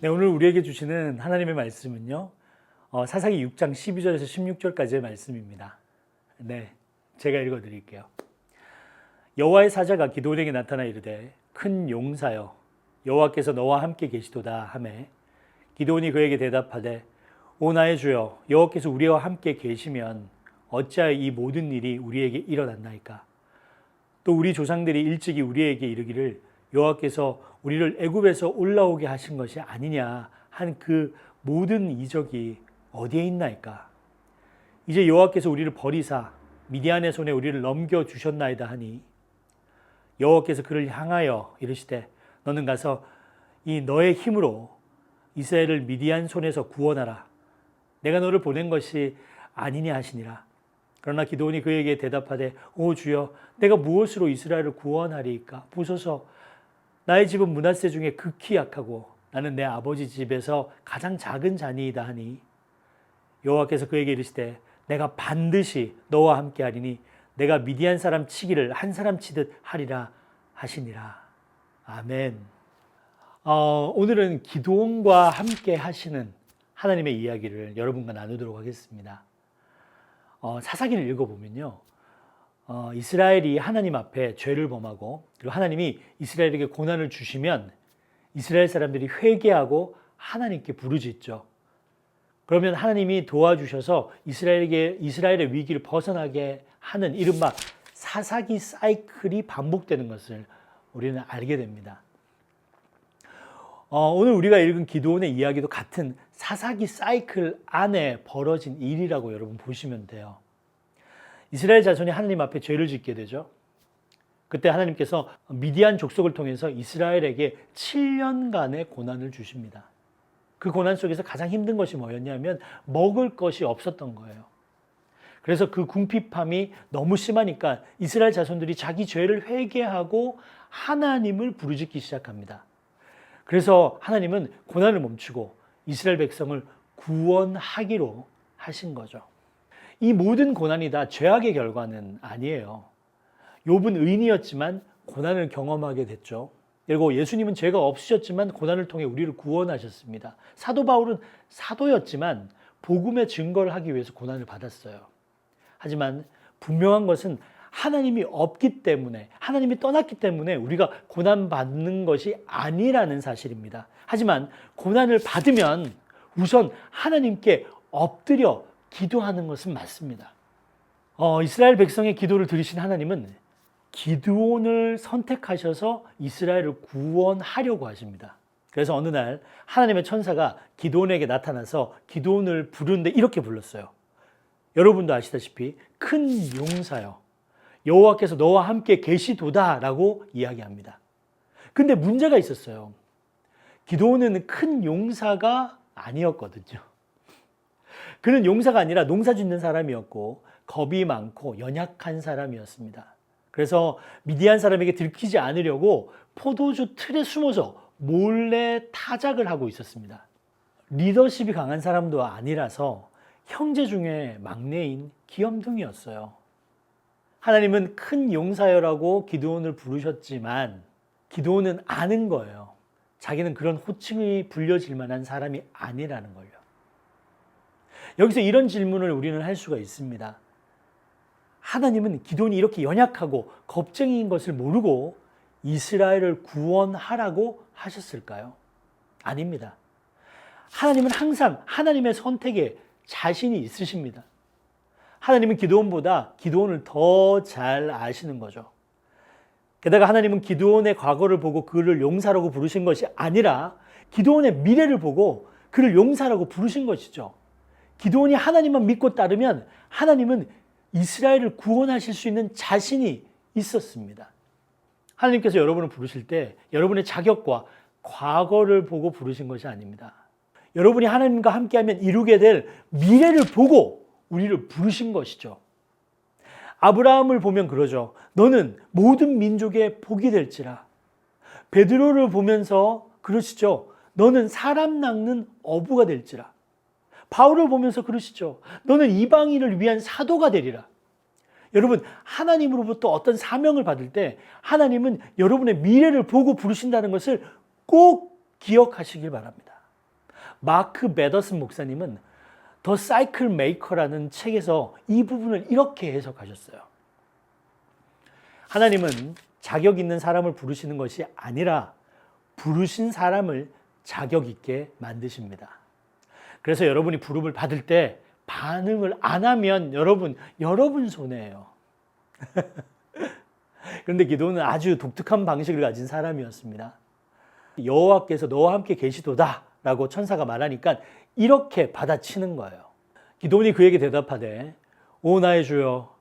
네, 오늘 우리에게 주시는 하나님의 말씀은요, 사사기 6장 12절에서 16절까지의 말씀입니다. 네, 제가 읽어드릴게요. 여호와의 사자가 기드온에게 나타나 이르되 큰 용사여 여호와께서 너와 함께 계시도다 하매 기드온이 그에게 대답하되 오 나의 주여 여호와께서 우리와 함께 계시면 어찌하여 이 모든 일이 우리에게 일어났나이까. 또 우리 조상들이 일찍이 우리에게 이르기를 여호와께서 우리를 애굽에서 올라오게 하신 것이 아니냐 한 그 모든 이적이 어디에 있나이까. 이제 여호와께서 우리를 버리사 미디안의 손에 우리를 넘겨 주셨나이다 하니 여호와께서 그를 향하여 이르시되 너는 가서 이 너의 힘으로 이스라엘을 미디안 손에서 구원하라. 내가 너를 보낸 것이 아니냐 하시니라. 그러나 기드온이 그에게 대답하되 오 주여 내가 무엇으로 이스라엘을 구원하리이까. 보소서 나의 집은 므낫세 중에 극히 약하고 나는 내 아버지 집에서 가장 작은 자니이다 하니 여호와께서 그에게 이르시되 내가 반드시 너와 함께 하리니 내가 미디안 사람 치기를 한 사람 치듯 하리라 하시니라. 아멘. 오늘은 기드온과 함께 하시는 하나님의 이야기를 여러분과 나누도록 하겠습니다. 사사기를 읽어보면요, 이스라엘이 하나님 앞에 죄를 범하고 그리고 하나님이 이스라엘에게 고난을 주시면 이스라엘 사람들이 회개하고 하나님께 부르짖죠. 그러면 하나님이 도와주셔서 이스라엘의 위기를 벗어나게 하는 이른바 사사기 사이클이 반복되는 것을 우리는 알게 됩니다. 오늘 우리가 읽은 기드온의 이야기도 같은 사사기 사이클 안에 벌어진 일이라고 여러분 보시면 돼요. 이스라엘 자손이 하나님 앞에 죄를 짓게 되죠. 그때 하나님께서 미디안 족속을 통해서 이스라엘에게 7년간의 고난을 주십니다. 그 고난 속에서 가장 힘든 것이 뭐였냐면 먹을 것이 없었던 거예요. 그래서 그 궁핍함이 너무 심하니까 이스라엘 자손들이 자기 죄를 회개하고 하나님을 부르짖기 시작합니다. 그래서 하나님은 고난을 멈추고 이스라엘 백성을 구원하기로 하신 거죠. 이 모든 고난이 다 죄악의 결과는 아니에요. 욥은 의인이었지만 고난을 경험하게 됐죠. 그리고 예수님은 죄가 없으셨지만 고난을 통해 우리를 구원하셨습니다. 사도 바울은 사도였지만 복음의 증거를 하기 위해서 고난을 받았어요. 하지만 분명한 것은 하나님이 없기 때문에, 하나님이 떠났기 때문에 우리가 고난받는 것이 아니라는 사실입니다. 하지만 고난을 받으면 우선 하나님께 엎드려 기도하는 것은 맞습니다. 이스라엘 백성의 기도를 들으신 하나님은 기드온을 선택하셔서 이스라엘을 구원하려고 하십니다. 그래서 어느 날 하나님의 천사가 기드온에게 나타나서 기드온을 부르는데 이렇게 불렀어요. 여러분도 아시다시피 큰 용사여 여호와께서 너와 함께 계시도다 라고 이야기합니다. 근데 문제가 있었어요. 기드온은 큰 용사가 아니었거든요. 그는 용사가 아니라 농사 짓는 사람이었고 겁이 많고 연약한 사람이었습니다. 그래서 미디안 사람에게 들키지 않으려고 포도주 틀에 숨어서 몰래 타작을 하고 있었습니다. 리더십이 강한 사람도 아니라서 형제 중에 막내인 귀염둥이였어요. 하나님은 큰 용사여라고 기드온을 부르셨지만 기드온은 아는 거예요. 자기는 그런 호칭이 불려질 만한 사람이 아니라는 걸요. 여기서 이런 질문을 우리는 할 수가 있습니다. 하나님은 기드온이 이렇게 연약하고 겁쟁이인 것을 모르고 이스라엘을 구원하라고 하셨을까요? 아닙니다. 하나님은 항상 하나님의 선택에 자신이 있으십니다. 하나님은 기드온보다 기드온을 더 잘 아시는 거죠. 게다가 하나님은 기드온의 과거를 보고 그를 용사라고 부르신 것이 아니라 기드온의 미래를 보고 그를 용사라고 부르신 것이죠. 기드온이 하나님만 믿고 따르면 하나님은 이스라엘을 구원하실 수 있는 자신이 있었습니다. 하나님께서 여러분을 부르실 때 여러분의 자격과 과거를 보고 부르신 것이 아닙니다. 여러분이 하나님과 함께하면 이루게 될 미래를 보고 우리를 부르신 것이죠. 아브라함을 보면 그러죠. 너는 모든 민족의 복이 될지라. 베드로를 보면서 그러시죠. 너는 사람 낚는 어부가 될지라. 바울을 보면서 그러시죠. 너는 이방인을 위한 사도가 되리라. 여러분, 하나님으로부터 어떤 사명을 받을 때 하나님은 여러분의 미래를 보고 부르신다는 것을 꼭 기억하시길 바랍니다. 마크 베더슨 목사님은 더 사이클 메이커라는 책에서 이 부분을 이렇게 해석하셨어요. 하나님은 자격 있는 사람을 부르시는 것이 아니라 부르신 사람을 자격 있게 만드십니다. 그래서 여러분이 부름을 받을 때 반응을 안 하면 여러분 손해예요. 그런데 기도는 아주 독특한 방식을 가진 사람이었습니다. 여호와께서 너와 함께 계시도다 라고 천사가 말하니까 이렇게 받아치는 거예요. 기도원이 그에게 대답하되 오 나의 주여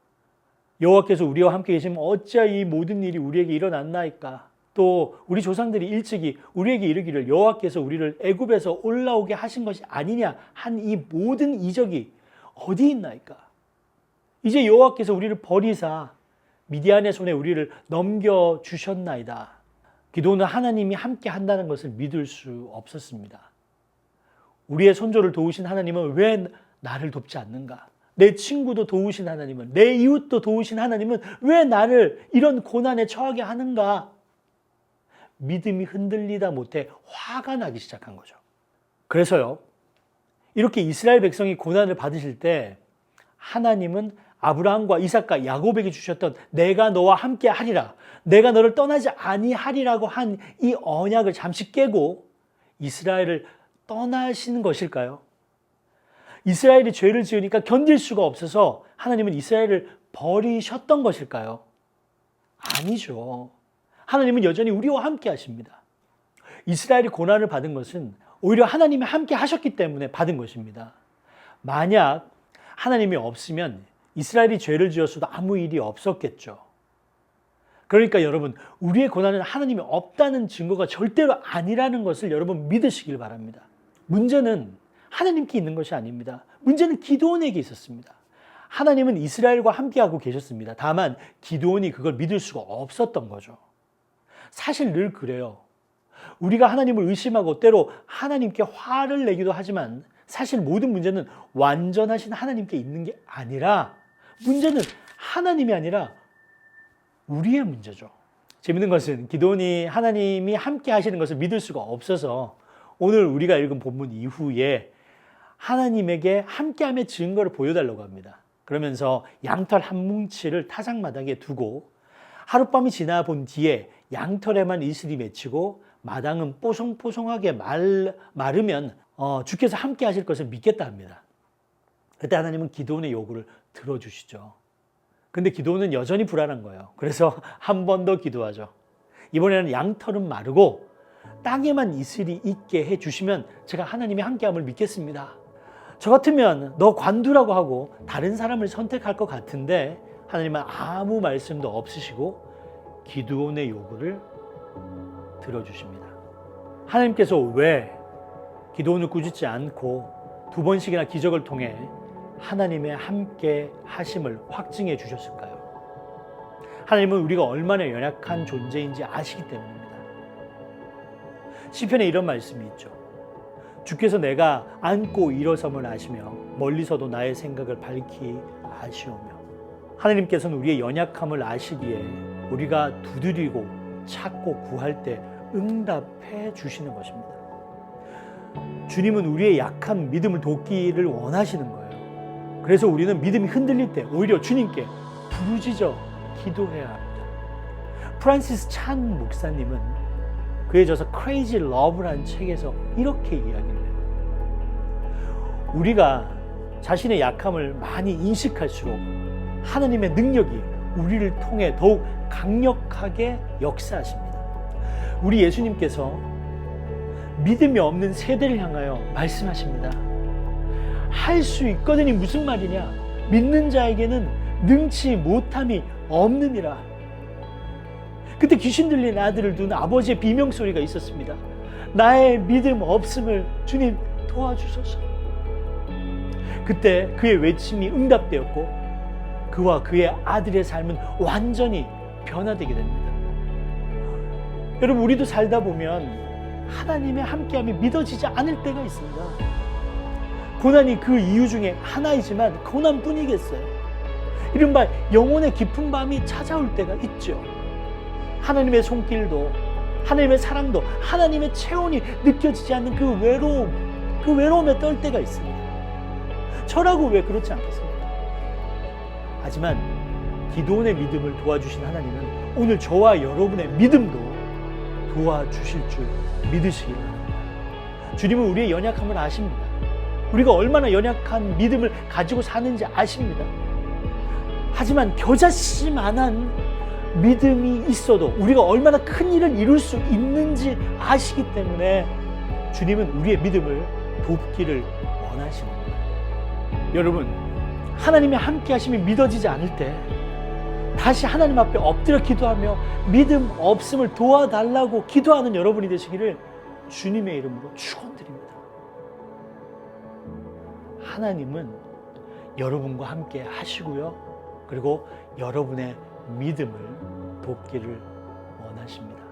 여호와께서 우리와 함께 계시면 어찌하여 이 모든 일이 우리에게 일어났나이까. 또 우리 조상들이 일찍이 우리에게 이르기를 여호와께서 우리를 애굽에서 올라오게 하신 것이 아니냐 한 이 모든 이적이 어디 있나이까. 이제 여호와께서 우리를 버리사 미디안의 손에 우리를 넘겨주셨나이다. 기도는 하나님이 함께 한다는 것을 믿을 수 없었습니다. 우리의 손조를 도우신 하나님은 왜 나를 돕지 않는가? 내 친구도 도우신 하나님은, 내 이웃도 도우신 하나님은 왜 나를 이런 고난에 처하게 하는가? 믿음이 흔들리다 못해 화가 나기 시작한 거죠. 그래서요, 이렇게 이스라엘 백성이 고난을 받으실 때 하나님은 아브라함과 이삭과 야곱에게 주셨던 내가 너와 함께 하리라, 내가 너를 떠나지 아니하리라고 한 이 언약을 잠시 깨고 이스라엘을 떠나시는 것일까요? 이스라엘이 죄를 지으니까 견딜 수가 없어서 하나님은 이스라엘을 버리셨던 것일까요? 아니죠. 하나님은 여전히 우리와 함께 하십니다. 이스라엘이 고난을 받은 것은 오히려 하나님이 함께 하셨기 때문에 받은 것입니다. 만약 하나님이 없으면 이스라엘이 죄를 지었어도 아무 일이 없었겠죠. 그러니까 여러분, 우리의 고난은 하나님이 없다는 증거가 절대로 아니라는 것을 여러분 믿으시길 바랍니다. 문제는 하나님께 있는 것이 아닙니다. 문제는 기드온에게 있었습니다. 하나님은 이스라엘과 함께하고 계셨습니다. 다만 기드온이 그걸 믿을 수가 없었던 거죠. 사실 늘 그래요. 우리가 하나님을 의심하고 때로 하나님께 화를 내기도 하지만 사실 모든 문제는 완전하신 하나님께 있는 게 아니라 문제는 하나님이 아니라 우리의 문제죠. 재밌는 것은 기드온이 하나님이 함께 하시는 것을 믿을 수가 없어서 오늘 우리가 읽은 본문 이후에 하나님에게 함께함의 증거를 보여달라고 합니다. 그러면서 양털 한 뭉치를 타작마당에 두고 하룻밤이 지나 본 뒤에 양털에만 이슬이 맺히고 마당은 뽀송뽀송하게 마르면 주께서 함께 하실 것을 믿겠다 합니다. 그때 하나님은 기드온의 요구를 들어주시죠. 근데 기드온은 여전히 불안한 거예요. 그래서 한 번 더 기도하죠. 이번에는 양털은 마르고 땅에만 이슬이 있게 해주시면 제가 하나님의 함께함을 믿겠습니다. 저 같으면 너 관두라고 하고 다른 사람을 선택할 것 같은데 하나님은 아무 말씀도 없으시고 기드온의 요구를 들어주십니다. 하나님께서 왜 기드온을 꾸짖지 않고 두 번씩이나 기적을 통해 하나님의 함께 하심을 확증해 주셨을까요? 하나님은 우리가 얼마나 연약한 존재인지 아시기 때문입니다. 시편에 이런 말씀이 있죠. 주께서 내가 앉고 일어섬을 아시며 멀리서도 나의 생각을 밝히 아시오며. 하나님께서는 우리의 연약함을 아시기에 우리가 두드리고 찾고 구할 때 응답해 주시는 것입니다. 주님은 우리의 약한 믿음을 돕기를 원하시는 거예요. 그래서 우리는 믿음이 흔들릴 때 오히려 주님께 부르짖어 기도해야 합니다. 프란시스 찬 목사님은 그의 저서 Crazy Love라는 책에서 이렇게 이야기를 해요. 우리가 자신의 약함을 많이 인식할수록 하나님의 능력이 우리를 통해 더욱 강력하게 역사하십니다. 우리 예수님께서 믿음이 없는 세대를 향하여 말씀하십니다. 할 수 있거든이 무슨 말이냐? 믿는 자에게는 능치 못함이 없느니라. 그때 귀신 들린 아들을 둔 아버지의 비명소리가 있었습니다. 나의 믿음 없음을 주님 도와주소서. 그때 그의 외침이 응답되었고 그와 그의 아들의 삶은 완전히 변화되게 됩니다. 여러분, 우리도 살다 보면 하나님의 함께함이 믿어지지 않을 때가 있습니다. 고난이 그 이유 중에 하나이지만 고난뿐이겠어요. 이른바 영혼의 깊은 밤이 찾아올 때가 있죠. 하나님의 손길도 하나님의 사랑도 하나님의 체온이 느껴지지 않는 그 외로움, 그 외로움에 떨 때가 있습니다. 저라고 왜 그렇지 않겠습니까? 하지만 기도원의 믿음을 도와주신 하나님은 오늘 저와 여러분의 믿음도 도와주실 줄 믿으시길 바랍니다. 주님은 우리의 연약함을 아십니다. 우리가 얼마나 연약한 믿음을 가지고 사는지 아십니다. 하지만 겨자씨만한 믿음이 있어도 우리가 얼마나 큰 일을 이룰 수 있는지 아시기 때문에 주님은 우리의 믿음을 돕기를 원하시는 거예요. 여러분, 하나님의 함께 하심이 믿어지지 않을 때 다시 하나님 앞에 엎드려 기도하며 믿음 없음을 도와달라고 기도하는 여러분이 되시기를 주님의 이름으로 축원드립니다. 하나님은 여러분과 함께 하시고요. 그리고 여러분의 믿음을 돕기를 원하십니다.